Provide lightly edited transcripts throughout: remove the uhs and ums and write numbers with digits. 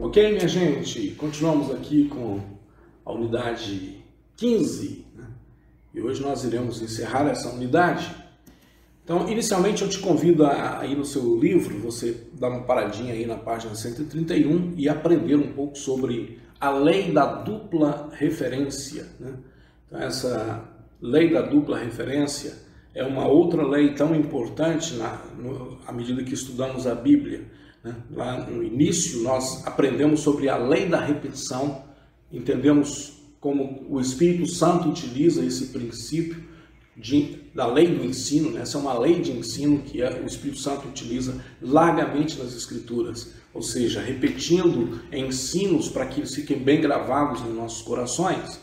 Ok, minha gente, continuamos aqui com a unidade 15, né? E hoje nós iremos encerrar essa unidade. Então, inicialmente eu te convido a ir no seu livro, você dar uma paradinha aí na página 131 e aprender um pouco sobre a lei da dupla referência, né? Então, essa lei da dupla referência é uma outra lei tão importante à medida que estudamos a Bíblia, né? Lá no início nós aprendemos sobre a lei da repetição, entendemos como o Espírito Santo utiliza esse princípio da lei do ensino, né? Essa é uma lei de ensino que o Espírito Santo utiliza largamente nas Escrituras, ou seja, repetindo ensinos para que eles fiquem bem gravados nos nossos corações.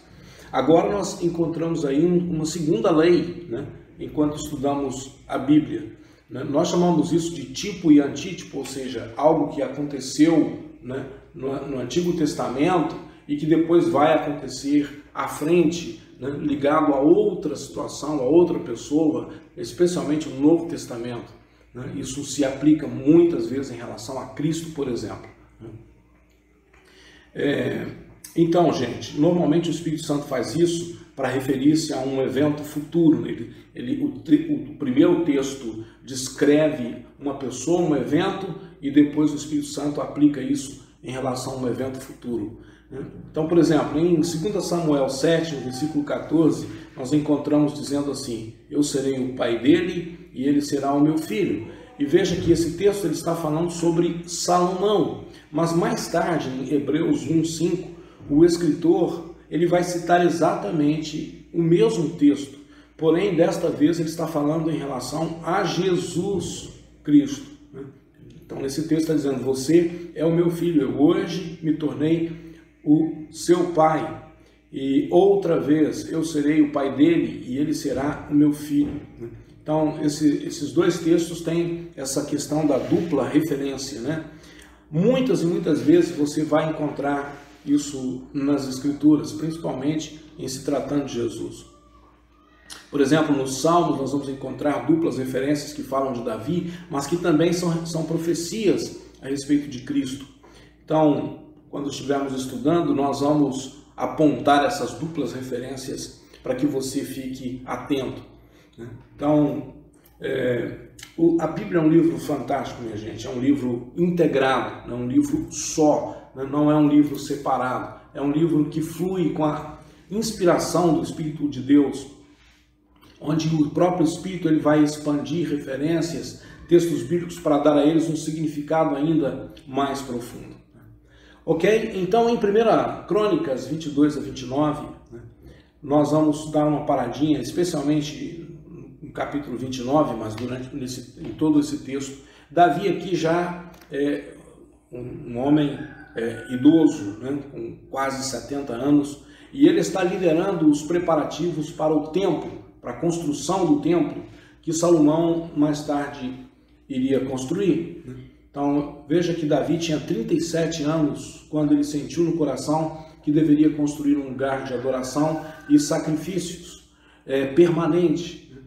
Agora nós encontramos aí uma segunda lei, né? Enquanto estudamos a Bíblia, né? Nós chamamos isso de tipo e antítipo, ou seja, algo que aconteceu, né, no Antigo Testamento e que depois vai acontecer à frente, né, ligado a outra situação, a outra pessoa, especialmente no Novo Testamento, né? Isso se aplica muitas vezes em relação a Cristo, por exemplo, né? Então, gente, normalmente o Espírito Santo faz isso para referir-se a um evento futuro. O primeiro texto descreve uma pessoa, um evento, e depois o Espírito Santo aplica isso em relação a um evento futuro. Então, por exemplo, em 2 Samuel 7, no versículo 14, nós encontramos dizendo assim: eu serei o pai dele e ele será o meu filho. E veja que esse texto ele está falando sobre Salomão, mas mais tarde, em Hebreus 1:5, o escritor ele vai citar exatamente o mesmo texto, porém desta vez ele está falando em relação a Jesus Cristo, né? Então nesse texto está dizendo: você é o meu filho, eu hoje me tornei o seu pai, e outra vez eu serei o pai dele e ele será o meu filho. Então esses dois textos têm essa questão da dupla referência, né? Muitas e muitas vezes você vai encontrar isso nas Escrituras, principalmente em se tratando de Jesus. Por exemplo, nos Salmos nós vamos encontrar duplas referências que falam de Davi, mas que também são profecias a respeito de Cristo. Então, quando estivermos estudando, nós vamos apontar essas duplas referências para que você fique atento, né? Então, a Bíblia é um livro fantástico, minha gente, é um livro integrado, não é um livro só, não é um livro separado, é um livro que flui com a inspiração do Espírito de Deus, onde o próprio Espírito ele vai expandir referências, textos bíblicos para dar a eles um significado ainda mais profundo. Ok? Então em 1 Crônicas 22 a 29, né, nós vamos dar uma paradinha, especialmente no capítulo 29, mas em todo esse texto. Davi aqui já é um homem idoso, né, com quase 70 anos, e ele está liderando os preparativos para o templo, para a construção do templo, que Salomão mais tarde iria construir, né? Então veja que Davi tinha 37 anos quando ele sentiu no coração que deveria construir um lugar de adoração e sacrifícios permanente, né?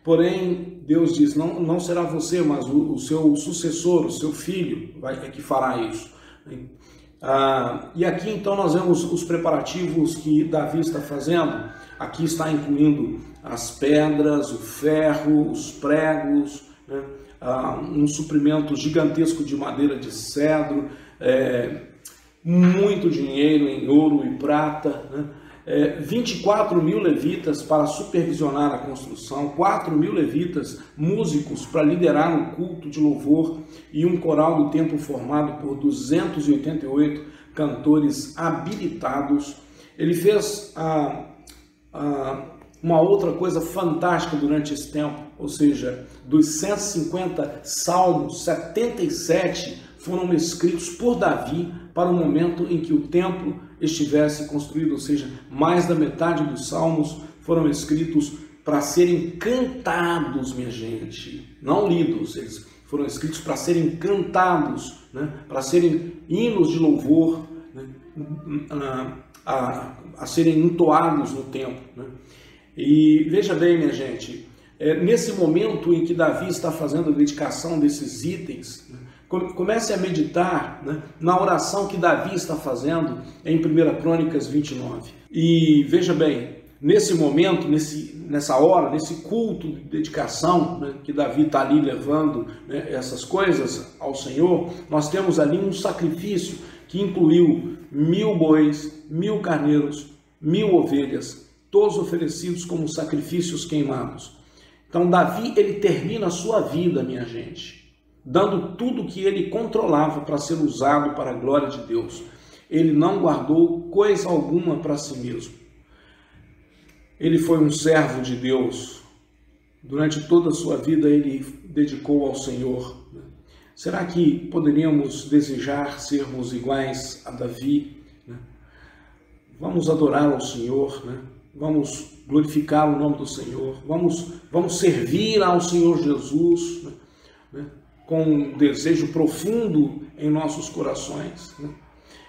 Porém Deus diz: não será você, mas o seu sucessor, o seu filho é que fará isso. E aqui então nós vemos os preparativos que Davi está fazendo. Aqui está incluindo as pedras, o ferro, os pregos, né? Um suprimento gigantesco de madeira de cedro, muito dinheiro em ouro e prata, né? 24.000 levitas para supervisionar a construção, 4.000 levitas, músicos para liderar um culto de louvor e um coral do templo formado por 288 cantores habilitados. Ele fez uma outra coisa fantástica durante esse tempo, ou seja, dos 150 salmos, 77 foram escritos por Davi para o momento em que o templo estivesse construído, ou seja, mais da metade dos salmos foram escritos para serem cantados, minha gente, não lidos, eles foram escritos para serem cantados, né? Para serem hinos de louvor, né? A serem entoados no templo, né? E veja bem, minha gente, nesse momento em que Davi está fazendo a dedicação desses itens, comece a meditar, né, na oração que Davi está fazendo em 1 Crônicas 29. E veja bem, nesse momento, nessa hora, nesse culto de dedicação, né, que Davi está ali levando, né, essas coisas ao Senhor, nós temos ali um sacrifício que incluiu 1000 bois, 1000 carneiros, 1000 ovelhas, todos oferecidos como sacrifícios queimados. Então Davi, ele termina a sua vida, minha gente, dando tudo que ele controlava para ser usado para a glória de Deus. Ele não guardou coisa alguma para si mesmo. Ele foi um servo de Deus. Durante toda a sua vida ele dedicou ao Senhor. Será que poderíamos desejar sermos iguais a Davi? Vamos adorar ao Senhor, né? Vamos glorificar o nome do Senhor, vamos servir ao Senhor Jesus, né? Com um desejo profundo em nossos corações, né?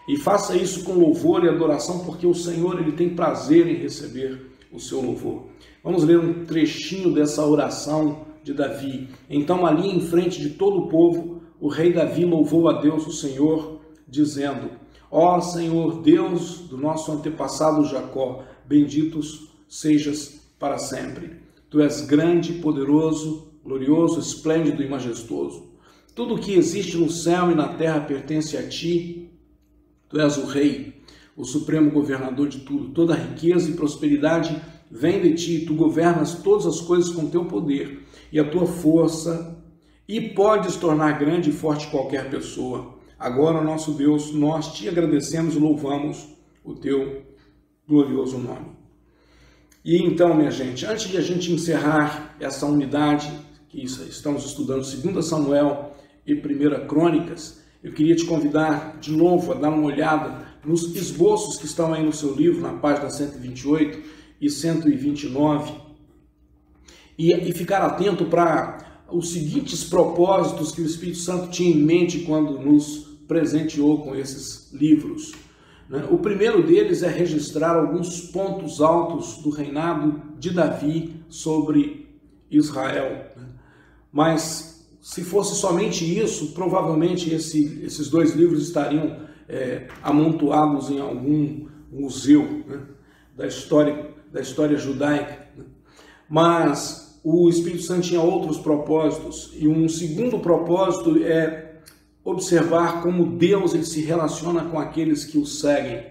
E faça isso com louvor e adoração, porque o Senhor, ele tem prazer em receber o seu louvor. Vamos ler um trechinho dessa oração de Davi. Então, ali em frente de todo o povo, o rei Davi louvou a Deus, o Senhor, dizendo: ó Senhor, Deus do nosso antepassado Jacó, benditos sejas para sempre. Tu és grande, poderoso, glorioso, esplêndido e majestoso. Tudo o que existe no céu e na terra pertence a ti. Tu és o rei, o supremo governador de tudo. Toda riqueza e prosperidade vem de ti. Tu governas todas as coisas com teu poder e a tua força, e podes tornar grande e forte qualquer pessoa. Agora, nosso Deus, nós te agradecemos e louvamos o teu glorioso nome. E então, minha gente, antes de a gente encerrar essa unidade que estamos estudando, 2 Samuel e 1 Crônicas, eu queria te convidar de novo a dar uma olhada nos esboços que estão aí no seu livro, na página 128 e 129, e ficar atento para os seguintes propósitos que o Espírito Santo tinha em mente quando nos presenteou com esses livros. O primeiro deles é registrar alguns pontos altos do reinado de Davi sobre Israel. Mas se fosse somente isso, provavelmente esses dois livros estariam amontoados em algum museu, né, da história judaica. Mas o Espírito Santo tinha outros propósitos, e um segundo propósito é observar como Deus, ele se relaciona com aqueles que o seguem.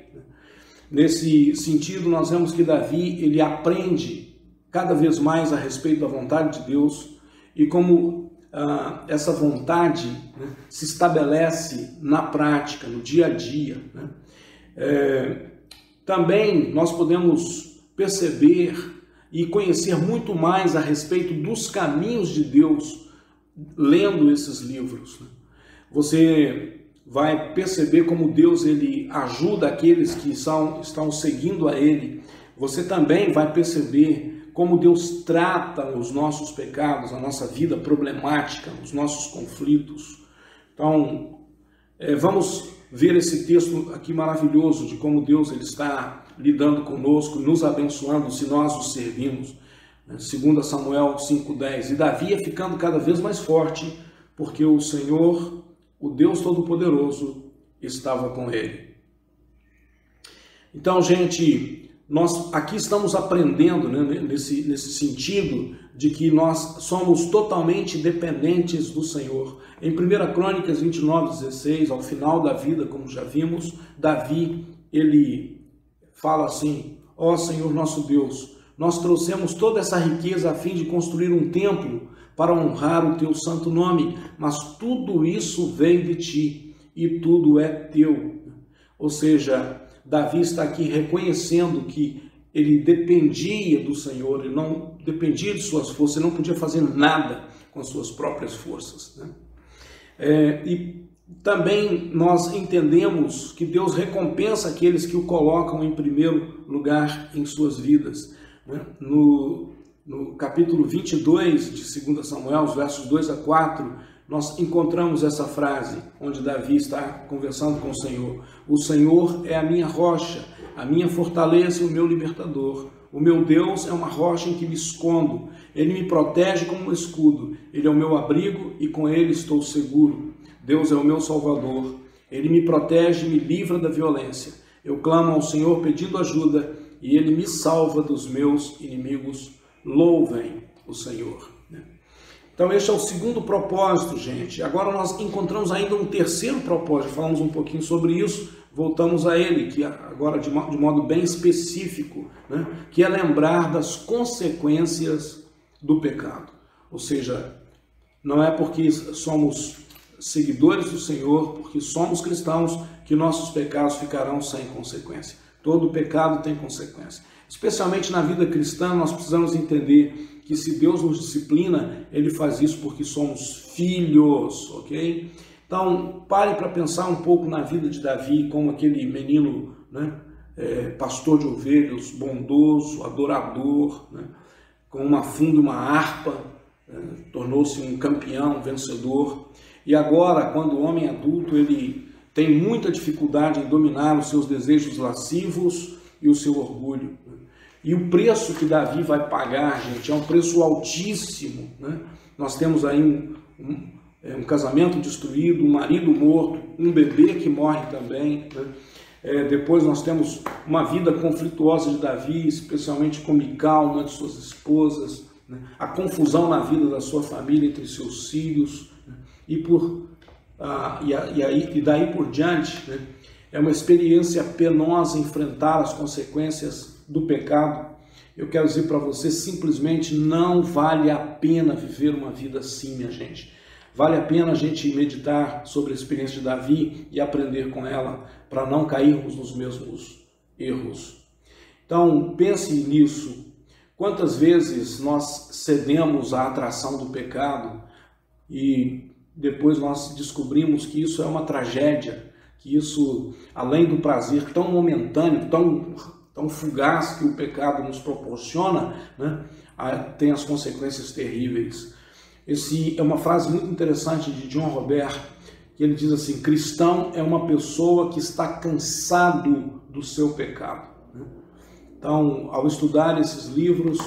Nesse sentido, nós vemos que Davi, ele aprende cada vez mais a respeito da vontade de Deus e como essa vontade, né, se estabelece na prática, no dia a dia. Também nós podemos perceber e conhecer muito mais a respeito dos caminhos de Deus lendo esses livros. Você vai perceber como Deus, ele ajuda aqueles que estão seguindo a Ele. Você também vai perceber como Deus trata os nossos pecados, a nossa vida problemática, os nossos conflitos. Então, vamos ver esse texto aqui maravilhoso de como Deus, ele está lidando conosco, nos abençoando se nós o servimos. 2 Samuel 5,10. E Davi ia ficando cada vez mais forte, porque o Senhor, o Deus Todo-Poderoso, estava com ele. Então, gente, nós aqui estamos aprendendo, né, nesse sentido de que nós somos totalmente dependentes do Senhor. Em 1 Crônicas 29:16, ao final da vida, como já vimos, Davi, ele fala assim: ó Senhor nosso Deus, nós trouxemos toda essa riqueza a fim de construir um templo para honrar o teu santo nome, mas tudo isso vem de ti e tudo é teu. Ou seja, Davi está aqui reconhecendo que ele dependia do Senhor, ele não dependia de suas forças, ele não podia fazer nada com as suas próprias forças, né? E também nós entendemos que Deus recompensa aqueles que o colocam em primeiro lugar em suas vidas, né? No capítulo 22 de 2 Samuel, os versos 2 a 4, nós encontramos essa frase, onde Davi está conversando com o Senhor. O Senhor é a minha rocha, a minha fortaleza e o meu libertador. O meu Deus é uma rocha em que me escondo, Ele me protege como um escudo. Ele é o meu abrigo e com ele estou seguro. Deus é o meu Salvador. Ele me protege e me livra da violência. Eu clamo ao Senhor pedindo ajuda e Ele me salva dos meus inimigos. Louvem o Senhor. Então este é o segundo propósito, gente. Agora nós encontramos ainda um terceiro propósito. Falamos um pouquinho sobre isso, voltamos a ele, que agora de modo bem específico, né? Que é lembrar das consequências do pecado. Ou seja, não é porque somos seguidores do Senhor, porque somos cristãos, que nossos pecados ficarão sem consequência. Todo pecado tem consequência. Especialmente na vida cristã, nós precisamos entender que se Deus nos disciplina, Ele faz isso porque somos filhos, ok? Então, pare para pensar um pouco na vida de Davi, como aquele menino, né? Pastor de ovelhas, bondoso, adorador, né? Com uma funda e uma harpa, tornou-se um campeão, um vencedor. E agora, quando o homem adulto, ele tem muita dificuldade em dominar os seus desejos lascivos e o seu orgulho. E o preço que Davi vai pagar, gente, é um preço altíssimo, né? Nós temos aí um casamento destruído, um marido morto, um bebê que morre também, né? Depois nós temos uma vida conflituosa de Davi, especialmente com Mical, uma de suas esposas, né? A confusão na vida da sua família entre seus filhos, né? E daí por diante, né? É uma experiência penosa enfrentar as consequências do pecado. Eu quero dizer para você, simplesmente não vale a pena viver uma vida assim, minha gente. Vale a pena a gente meditar sobre a experiência de Davi e aprender com ela, para não cairmos nos mesmos erros. Então, pense nisso. Quantas vezes nós cedemos à atração do pecado e depois nós descobrimos que isso é uma tragédia, que isso, além do prazer tão momentâneo, tão fugaz que o pecado nos proporciona, né, tem as consequências terríveis. Essa é uma frase muito interessante de John Robert, que ele diz assim: cristão é uma pessoa que está cansado do seu pecado. Então, ao estudar esses livros,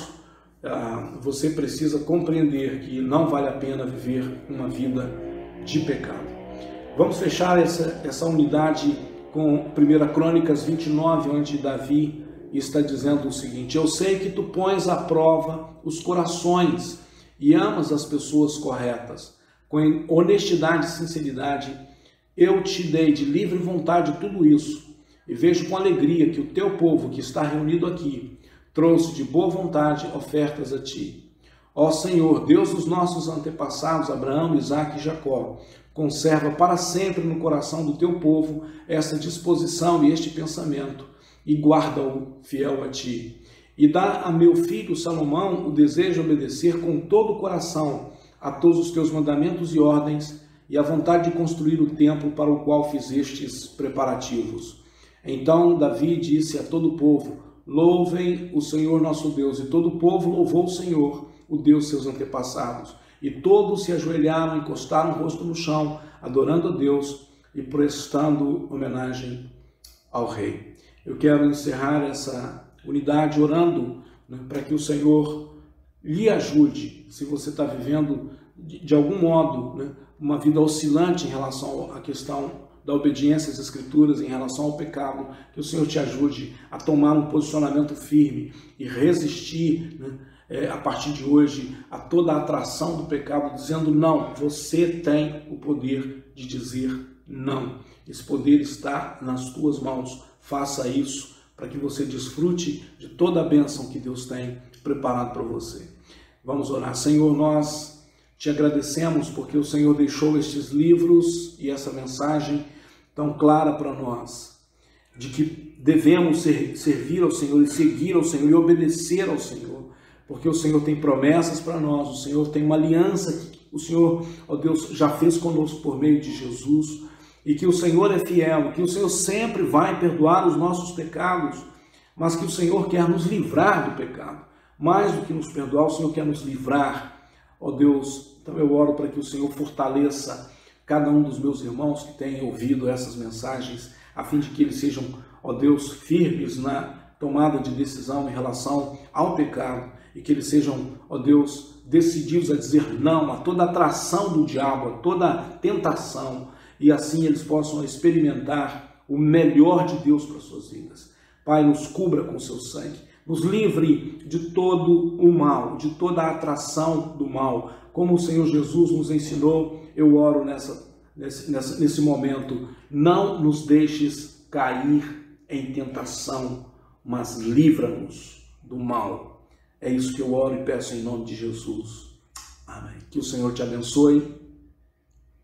você precisa compreender que não vale a pena viver uma vida de pecado. Vamos fechar essa unidade com 1 Crônicas 29, onde Davi está dizendo o seguinte: eu sei que tu pões à prova os corações e amas as pessoas corretas. Com honestidade e sinceridade, eu te dei de livre vontade tudo isso, e vejo com alegria que o teu povo que está reunido aqui trouxe de boa vontade ofertas a ti. Ó Senhor, Deus dos nossos antepassados, Abraão, Isaque e Jacó, conserva para sempre no coração do teu povo essa disposição e este pensamento, e guarda-o fiel a ti. E dá a meu filho Salomão o desejo de obedecer com todo o coração a todos os teus mandamentos e ordens, e a vontade de construir o templo para o qual fizestes preparativos. Então Davi disse a todo o povo: louvem o Senhor nosso Deus. E todo o povo louvou o Senhor, o Deus de seus antepassados. E todos se ajoelharam, encostaram o rosto no chão, adorando a Deus e prestando homenagem ao rei. Eu quero encerrar essa unidade orando, né, para que o Senhor lhe ajude, se você está vivendo de algum modo, né, uma vida oscilante em relação à questão da obediência às Escrituras, em relação ao pecado, que o Senhor te ajude a tomar um posicionamento firme e resistir, né, a partir de hoje, a toda a atração do pecado, dizendo não. Você tem o poder de dizer não. Esse poder está nas tuas mãos. Faça isso para que você desfrute de toda a bênção que Deus tem preparado para você. Vamos orar. Senhor, nós te agradecemos porque o Senhor deixou estes livros e essa mensagem tão clara para nós, de que devemos servir ao Senhor e seguir ao Senhor e obedecer ao Senhor, porque o Senhor tem promessas para nós, o Senhor tem uma aliança que o Senhor, ó Deus, já fez conosco por meio de Jesus, e que o Senhor é fiel, que o Senhor sempre vai perdoar os nossos pecados, mas que o Senhor quer nos livrar do pecado. Mais do que nos perdoar, o Senhor quer nos livrar. Ó Deus, então eu oro para que o Senhor fortaleça cada um dos meus irmãos que têm ouvido essas mensagens, a fim de que eles sejam, ó Deus, firmes na tomada de decisão em relação ao pecado e que eles sejam, ó Deus, decididos a dizer não a toda atração do diabo, a toda tentação, e assim eles possam experimentar o melhor de Deus para as suas vidas. Pai, nos cubra com seu sangue, nos livre de todo o mal, de toda a atração do mal. Como o Senhor Jesus nos ensinou, eu oro nesse momento, não nos deixes cair em tentação, mas livra-nos do mal. É isso que eu oro e peço em nome de Jesus. Amém. Que o Senhor te abençoe.